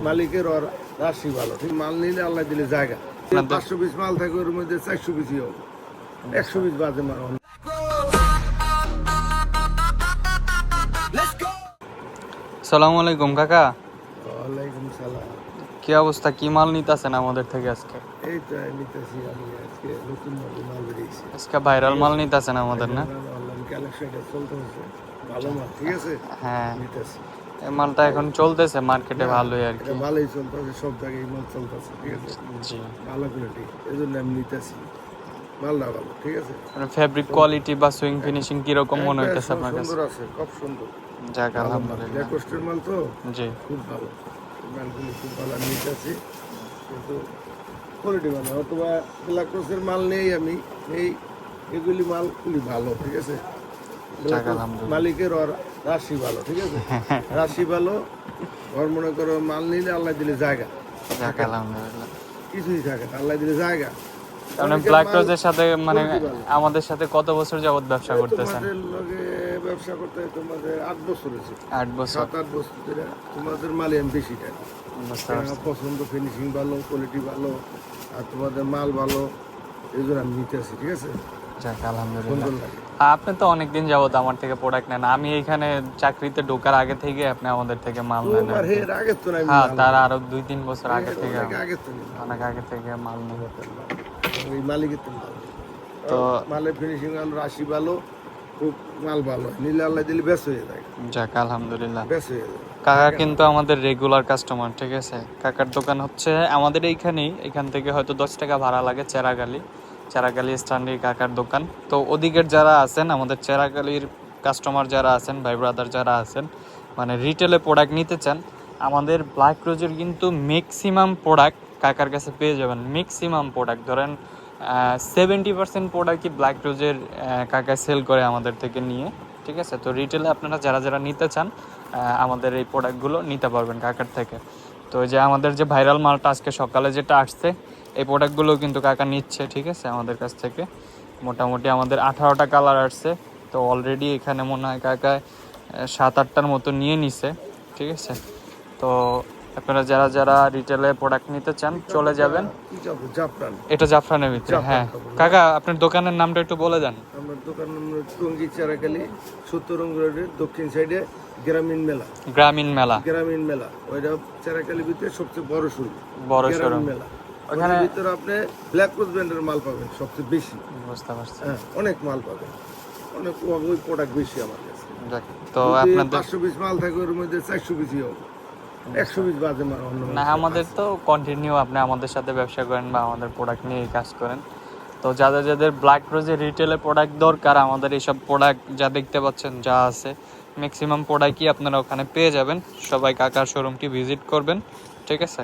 মালিকের ওর রাশি ভালো, ঠিক মাল নিলে আল্লাহ দিলে জায়গা 500 পিস মাল থাকে ওর মধ্যে 400 পিসই হবে, 100 পিস বাজে মাল। আসসালামু আলাইকুম কাকা। ওয়ালাইকুম সালাম। কি অবস্থা, কি মাল নিতেছেন আমাদের থেকে আজকে? এই তো নিতেছি আমি আজকে নতুন মাল বেরিয়েছি, আজকে ভাইরাল মাল নিতেছেন আমাদের না? অনলাইন কালেকশনটা চলতেছে, ভালো মাল, ঠিক আছে। হ্যাঁ, নিতেছি এই মালটা এখন চলতেছে মার্কেটে ভালোই আর কি। ভালোই চলতেছে, সব জায়গায় মাল চলতেছে, ঠিক আছে। জি, ভালো কোয়ালিটি, এই জন্য আমি নিতেছি, মালটা ভালো, ঠিক আছে। মানে ফেব্রিক কোয়ালিটি বা সুইং ফিনিশিং কি রকম মনে হইতেছে আপনার কাছে? সুন্দর আছে, খুব সুন্দর। যাক আলহামদুলিল্লাহ, কষ্টের মাল তো, জি খুব ভালো মালগুলি, খুব ভালো নিতেছি, কিন্তু কোয়ালিটি ভালো। অথবা ব্ল্যাক রোজের মাল নেই আমি, এই এগুলি মাল খুবই ভালো, ঠিক আছে। মালিকের ওর রাশি ভালো, ঠিক আছে। রাশি ভালো, ওর মনে করো মাল নিলে আল্লাহ দিলে জায়গা, আলহামদুলিল্লাহ কিছুই থাকে না, আল্লাহ দিলে জায়গা। মানে ব্ল্যাক রোজের সাথে মানে আমাদের সাথে কত বছর যাবত ব্যবসা করতেছেন? তোমাদের লগে ব্যবসা করতে তোমাদের 8 বছর হয়েছে, 8 বছর, 7-8 বছর ধরে তোমাদের মালে আমি বেশি টাকা পছন্দ, ফিনিশিং ভালো, কোয়ালিটি ভালো, আর তোমাদের মাল ভালো, এই জন্য আমি নিতে আসি, ঠিক আছে। যাক আলহামদুলিল্লাহ। আপনি তো অনেকদিন যাবত আমার থেকে প্রোডাক্ট নেন, আমি এখানে চাকরিতে ঢোকার আগে থেকে আপনি আমাদের থেকে মাল নেন। হ্যাঁ, তার আরো 2-3 বছর আগে থেকে, অনেক আগে থেকে মাল নেন। ওই মালিকের তো মালের ফিনিশিং ভালো, রাশি ভালো, খুব মাল ভালো, নিলে আল্লাহ দিলে বেশ হয়ে যায়। যাক আলহামদুলিল্লাহ। বেশ হয়ে যায়। কাকা কিন্তু আমাদের রেগুলার কাস্টমার, ঠিক আছে। কাকার দোকান হচ্ছে আমাদের এইখানেই, এখান থেকে হয়তো 10 টাকা ভাড়া লাগে, চেরাগালি স্ট্যান্ডে কাকার দোকান। তো ওদিকের যারা আছেন, আমাদের চেরাগালির কাস্টমার যারা আছেন, ভাই ব্রাদার যারা আছেন, মানে রিটেলে প্রোডাক্ট নিতে চান, আমাদের ব্ল্যাক রোজের কিন্তু ম্যাক্সিমাম প্রোডাক্ট কাকার কাছে পেয়ে যাবেন। ম্যাক্সিমাম প্রোডাক্ট ধরেন 70% প্রোডাক্টই ব্ল্যাক রোজের কাকা সেল করে আমাদের থেকে নিয়ে, ঠিক আছে। তো রিটেলে আপনারা যারা নিতে চান আমাদের এই প্রোডাক্টগুলো নিতে পারবেন কাকার থেকে। তো যে আমাদের যে ভাইরাল মালটা আজকে সকালে যেটা আসছে, এই প্রোডাক্টগুলো কিন্তু কাকা নিচ্ছে, ঠিক আছে, আমাদের কাছ থেকে। মোটামুটি আমাদের 18টা কালার আসছে, তো অলরেডি এখানে মনে হয় কাকা 7-8টার মতো নিয়ে নিছে, ঠিক আছে। তো আপনারা যারা রিটেলে প্রোডাক্ট নিতে চান চলে যাবেন। এটা জাফরানের ভিতরে। হ্যাঁ কাকা, আপনার দোকানের নামটা একটু বলে দেন। আমার দোকানের নাম টঙ্গী চেরাকালি, 70 রোডের দক্ষিণ সাইডে গ্রামীণ মেলা। ওইটা চেরাকালির ভিতরে সবচেয়ে বড় শোরুম মেলা। ওখানে ভিতরে আপনি ব্ল্যাক রোজ ব্র্যান্ডের মাল পাবেন সবচেয়ে বেশি। বুঝতে পারছি। হ্যাঁ, অনেক মাল পাবেন, অনেক ওই প্রোডাক্ট বেশি আমার কাছে। তো আপনাদের 500 পিস মাল থাকে ওর মধ্যে 400 পিসই হবে, 100 পিস বাজে মাল না। আমাদের তো কন্টিনিউ আপনি আমাদের সাথে ব্যবসা করেন বা আমাদের প্রোডাক্ট নিয়ে কাজ করেন। তো যাদের ব্ল্যাক রোজের রিটেলে প্রোডাক্ট দরকার, আমাদের এইসব প্রোডাক্ট যা দেখতে পাচ্ছেন যা আছে, ম্যাক্সিমাম প্রোডাক্টই আপনারা ওখানে পেয়ে যাবেন। সবাই কাকার শোরুমটি ভিজিট করবেন, ঠিক আছে।